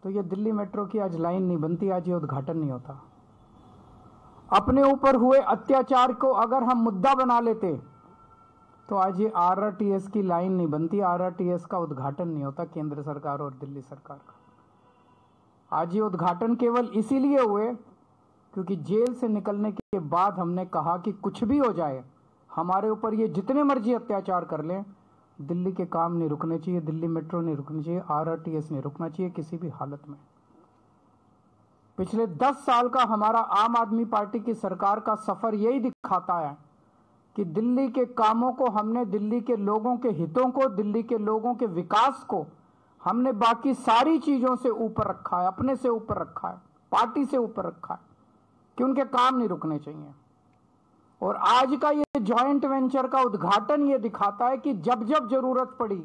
तो ये दिल्ली मेट्रो की आज लाइन नहीं बनती, आज ये उद्घाटन नहीं होता। अपने ऊपर हुए अत्याचार को अगर हम मुद्दा बना लेते तो आज ये आरआरटीएस की लाइन नहीं बनती, आरआरटीएस का उद्घाटन नहीं होता केंद्र सरकार और दिल्ली सरकार का। आज ये उद्घाटन केवल इसीलिए हुए क्योंकि जेल से निकलने के बाद हमने कहा कि कुछ भी हो जाए, हमारे ऊपर ये जितने मर्जी अत्याचार कर लें, दिल्ली के काम नहीं रुकने चाहिए, दिल्ली मेट्रो नहीं रुकनी चाहिए, आरआरटीएस नहीं रुकना चाहिए किसी भी हालत में। पिछले 10 साल का हमारा आम आदमी पार्टी की सरकार का सफर यही दिखाता है कि दिल्ली के कामों को हमने, दिल्ली के लोगों के हितों को, दिल्ली के लोगों के विकास को हमने बाकी सारी चीजों से ऊपर रखा है, अपने से ऊपर रखा है, पार्टी से ऊपर रखा है कि उनके काम नहीं रुकने चाहिए। और आज का ये जॉइंट वेंचर का उद्घाटन ये दिखाता है कि जब जब जरूरत पड़ी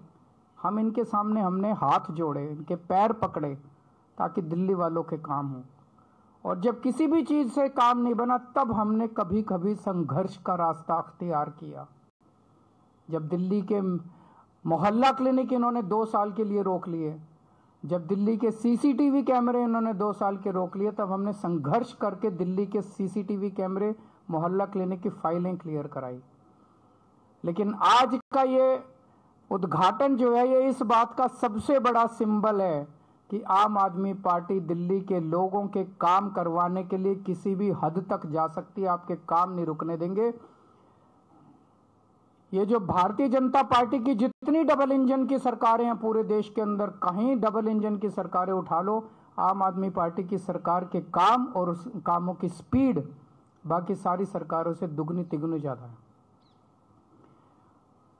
हम इनके सामने हमने हाथ जोड़े, इनके पैर पकड़े ताकि दिल्ली वालों के काम हो। और जब किसी भी चीज से काम नहीं बना तब हमने कभी कभी संघर्ष का रास्ता अख्तियार किया। जब दिल्ली के मोहल्ला क्लिनिक इन्होंने 2 साल के लिए रोक लिए, जब दिल्ली के सीसीटीवी कैमरे इन्होंने 2 साल के रोक लिए, तब हमने संघर्ष करके दिल्ली के सीसीटीवी कैमरे, मोहल्ला क्लिनिक की फाइलें क्लियर कराई। लेकिन आज का ये उद्घाटन जो है ये इस बात का सबसे बड़ा सिंबल है कि आम आदमी पार्टी दिल्ली के लोगों के काम करवाने के लिए किसी भी हद तक जा सकती है, आपके काम नहीं रुकने देंगे। ये जो भारतीय जनता पार्टी की जितनी डबल इंजन की सरकारें हैं पूरे देश के अंदर, कहीं डबल इंजन की सरकारें उठा लो, आम आदमी पार्टी की सरकार के काम और उस कामों की स्पीड बाकी सारी सरकारों से दुगनी तिगुनी ज्यादा है।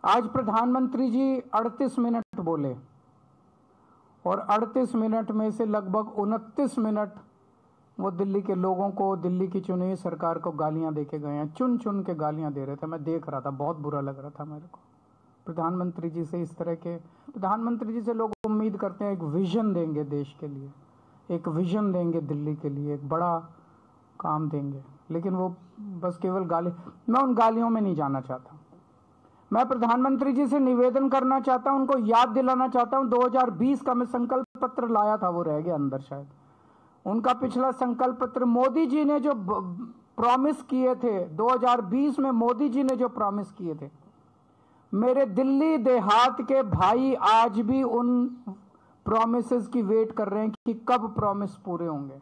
आज प्रधानमंत्री जी 38 मिनट बोले और 38 मिनट में से लगभग 29 मिनट वो दिल्ली के लोगों को, दिल्ली की चुनी हुई सरकार को गालियां देके गए हैं, चुन चुन के गालियां दे रहे थे। मैं देख रहा था, बहुत बुरा लग रहा था मेरे को। प्रधानमंत्री जी से इस तरह के, प्रधानमंत्री जी से लोग उम्मीद करते हैं एक विजन देंगे देश के लिए, एक विजन देंगे दिल्ली के लिए, एक बड़ा काम देंगे, लेकिन वो बस केवल गाली। मैं उन गालियों में नहीं जाना चाहता। मैं प्रधानमंत्री जी से निवेदन करना चाहता हूं, उनको याद दिलाना चाहता हूं 2020 का मैं संकल्प पत्र लाया था, वो रह गया अंदर शायद। उनका पिछला संकल्प पत्र मोदी जी ने जो प्रॉमिस किए थे, 2020 में मोदी जी ने जो प्रॉमिस किए थे, मेरे दिल्ली देहात के भाई आज भी उन प्रॉमिसेस की वेट कर रहे हैं कि कब प्रॉमिस पूरे होंगे।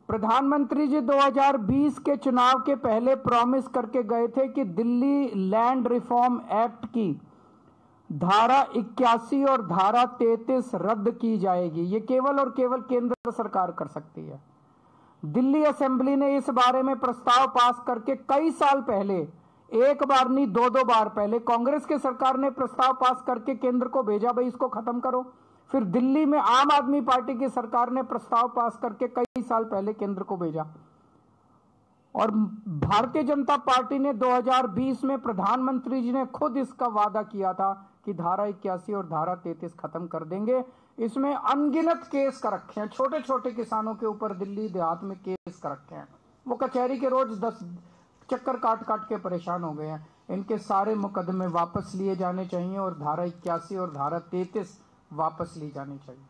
प्रधानमंत्री जी 2020 के चुनाव के पहले प्रॉमिस करके गए थे कि दिल्ली लैंड रिफॉर्म एक्ट की धारा 81 और धारा 33 रद्द की जाएगी। ये केवल और केवल केंद्र सरकार कर सकती है। दिल्ली असेंबली ने इस बारे में प्रस्ताव पास करके कई साल पहले, एक बार नहीं 2-2 बार पहले कांग्रेस के सरकार ने प्रस्ताव पास करके केंद्र को भेजा, भाई इसको खत्म करो। फिर दिल्ली में आम आदमी पार्टी की सरकार ने प्रस्ताव पास करके कई साल पहले केंद्र को भेजा। और भारतीय जनता पार्टी ने 2020 में, प्रधानमंत्री जी ने खुद इसका वादा किया था कि धारा 81 और धारा 33 खत्म कर देंगे। इसमें अनगिनत केस कर रखे हैं, छोटे छोटे किसानों के ऊपर दिल्ली देहात में केस कर रखे हैं। वो कचहरी के रोज 10 चक्कर काट काट के परेशान हो गए हैं। इनके सारे मुकदमे वापस लिए जाने चाहिए और धारा 81 और धारा 33 वापस ली जानी चाहिए।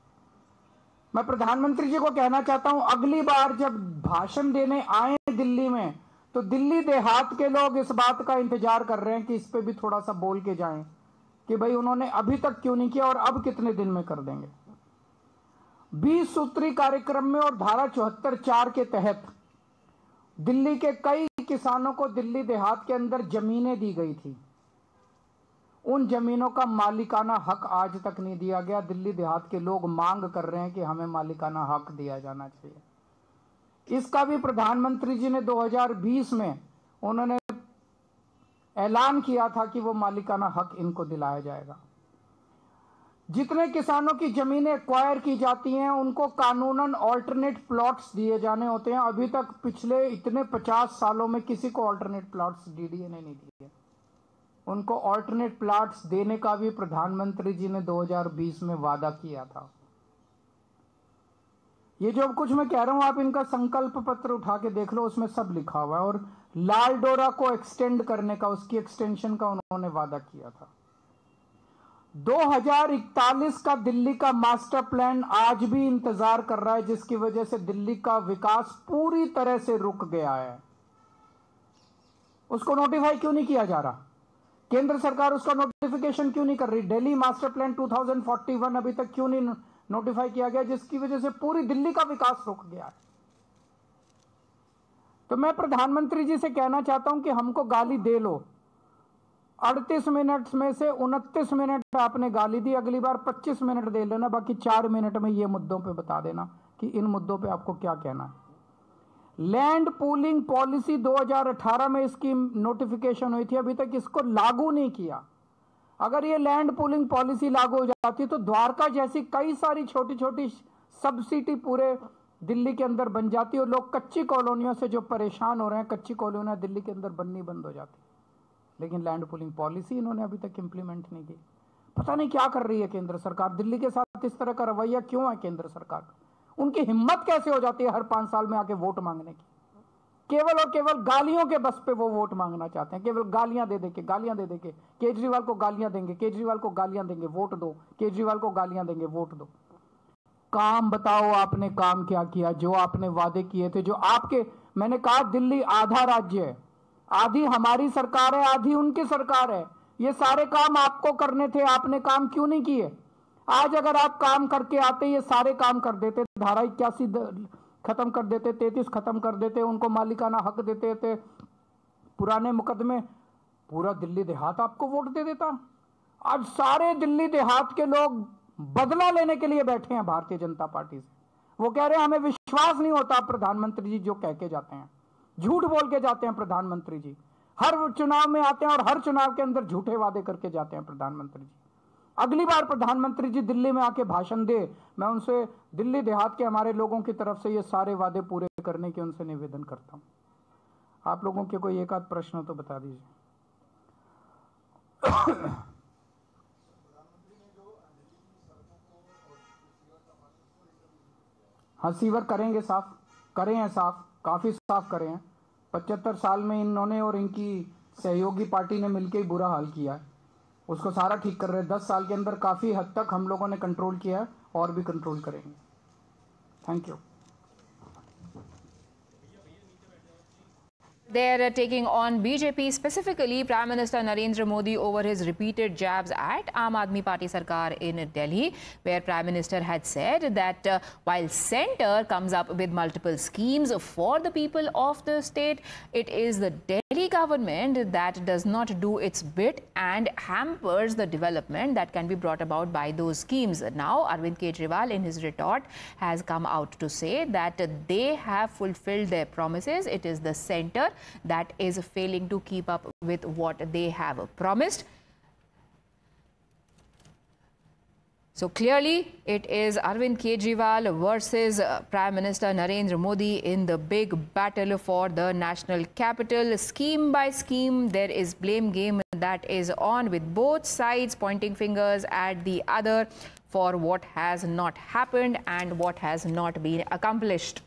मैं प्रधानमंत्री जी को कहना चाहता हूं, अगली बार जब भाषण देने आए दिल्ली में, तो दिल्ली देहात के लोग इस बात का इंतजार कर रहे हैं कि इस पे भी थोड़ा सा बोल के जाएं कि भाई उन्होंने अभी तक क्यों नहीं किया और अब कितने दिन में कर देंगे। 20 सूत्री कार्यक्रम में और धारा 74(4) के तहत दिल्ली के कई किसानों को दिल्ली देहात के अंदर जमीनें दी गई थी। उन जमीनों का मालिकाना हक आज तक नहीं दिया गया। दिल्ली देहात के लोग मांग कर रहे हैं कि हमें मालिकाना हक दिया जाना चाहिए। इसका भी प्रधानमंत्री जी ने 2020 में उन्होंने ऐलान किया था कि वो मालिकाना हक इनको दिलाया जाएगा। जितने किसानों की जमीनें एक्वायर की जाती हैं उनको कानूनन ऑल्टरनेट प्लॉट्स दिए जाने होते हैं। अभी तक पिछले इतने 50 सालों में किसी को ऑल्टरनेट प्लॉट्स डीडीए ने नहीं दिए। उनको ऑल्टरनेट प्लॉट्स देने का भी प्रधानमंत्री जी ने 2020 में वादा किया था। ये जो कुछ मैं कह रहा हूं आप इनका संकल्प पत्र उठा के देख लो, उसमें सब लिखा हुआ है। और लाल डोरा को एक्सटेंड करने का, उसकी एक्सटेंशन का उन्होंने वादा किया था। 2041 का दिल्ली का मास्टर प्लान आज भी इंतजार कर रहा है, जिसकी वजह से दिल्ली का विकास पूरी तरह से रुक गया है। उसको नोटिफाई क्यों नहीं किया जा रहा? केंद्र सरकार उसका नोटिफिकेशन क्यों नहीं कर रही? दिल्ली मास्टर प्लान 2041 अभी तक क्यों नहीं नोटिफाई किया गया, जिसकी वजह से पूरी दिल्ली का विकास रुक गया है। तो मैं प्रधानमंत्री जी से कहना चाहता हूं कि हमको गाली दे लो। 38 मिनट में से 29 मिनट आपने गाली दी, अगली बार 25 मिनट दे लेना, बाकी 4 मिनट में ये मुद्दों पे बता देना कि इन मुद्दों पे आपको क्या कहना है। लैंड पूलिंग पॉलिसी 2018 में इसकी नोटिफिकेशन हुई थी, अभी तक इसको लागू नहीं किया। अगर ये लैंड पूलिंग पॉलिसी लागू हो जाती तो द्वारका जैसी कई सारी छोटी छोटी सब सिटी पूरे दिल्ली के अंदर बन जाती और लोग कच्ची कॉलोनियों से जो परेशान हो रहे हैं, कच्ची कॉलोनियां दिल्ली के अंदर बननी बंद हो जाती। लेकिन लैंड पूलिंग पॉलिसी इन्होंने अभी तक इंप्लीमेंट नहीं की। पता नहीं क्या कर रही है केंद्र सरकार। दिल्ली के साथ इस तरह का रवैया क्यों है केंद्र सरकार का? उनकी हिम्मत कैसे हो जाती है हर 5 साल में आके वोट मांगने की? केवल और केवल गालियों के बस पे वो वोट मांगना चाहते हैं, केवल गालियां दे दे के केजरीवाल को गालियां देंगे, केजरीवाल को गालियां देंगे, वोट दो, केजरीवाल को गालियां देंगे, वोट दो। काम बताओ, आपने काम क्या किया? जो आपने वादे किए थे, जो आपके, मैंने कहा दिल्ली आधा राज्य है, आधी हमारी सरकार है, आधी उनकी सरकार है। ये सारे काम आपको करने थे, आपने काम क्यों नहीं किए? आज अगर आप काम करके आते, ये सारे काम कर देते, धारा 81 खत्म कर देते, 33 खत्म कर देते, उनको मालिकाना हक देते थे, पुराने मुकदमे, पूरा दिल्ली देहात आपको वोट दे देता। आज सारे दिल्ली देहात के लोग बदला लेने के लिए बैठे हैं भारतीय जनता पार्टी से। वो कह रहे हैं हमें विश्वास नहीं होता प्रधानमंत्री जी जो कह के जाते हैं, झूठ बोल के जाते हैं प्रधानमंत्री जी। हर चुनाव में आते हैं और हर चुनाव के अंदर झूठे वादे करके जाते हैं प्रधानमंत्री जी। अगली बार प्रधानमंत्री जी दिल्ली में आके भाषण दे, मैं उनसे दिल्ली देहात के हमारे लोगों की तरफ से ये सारे वादे पूरे करने के उनसे निवेदन करता हूं। आप लोगों के कोई एक आध प्रश्न हो तो बता दीजिए। हाँ, सीवर करेंगे, साफ करे हैं, साफ काफी साफ करे हैं। 75 साल में इन्होंने और इनकी सहयोगी पार्टी ने मिलकर ही बुरा हाल किया है, उसको सारा ठीक कर रहे हैं। 10 साल के अंदर काफी हद तक हम लोगों ने कंट्रोल किया है और भी कंट्रोल करेंगे। Thank you. They're taking on BJP, specifically Prime Minister Narendra Modi, over his repeated jabs at Aam Aadmi Party Sarkar in Delhi, where Prime Minister had said that while centre comes up with multiple schemes for the people of the state, it is the Delhi government that does not do its bit and hampers the development that can be brought about by those schemes. Now, Arvind Kejriwal, in his retort, has come out to say that they have fulfilled their promises. It is the centre that is failing to keep up with what they have promised. So clearly, it is Arvind Kejriwal versus Prime Minister Narendra Modi in the big battle for the national capital. Scheme by scheme, there is blame game that is on, with both sides pointing fingers at the other for what has not happened and what has not been accomplished.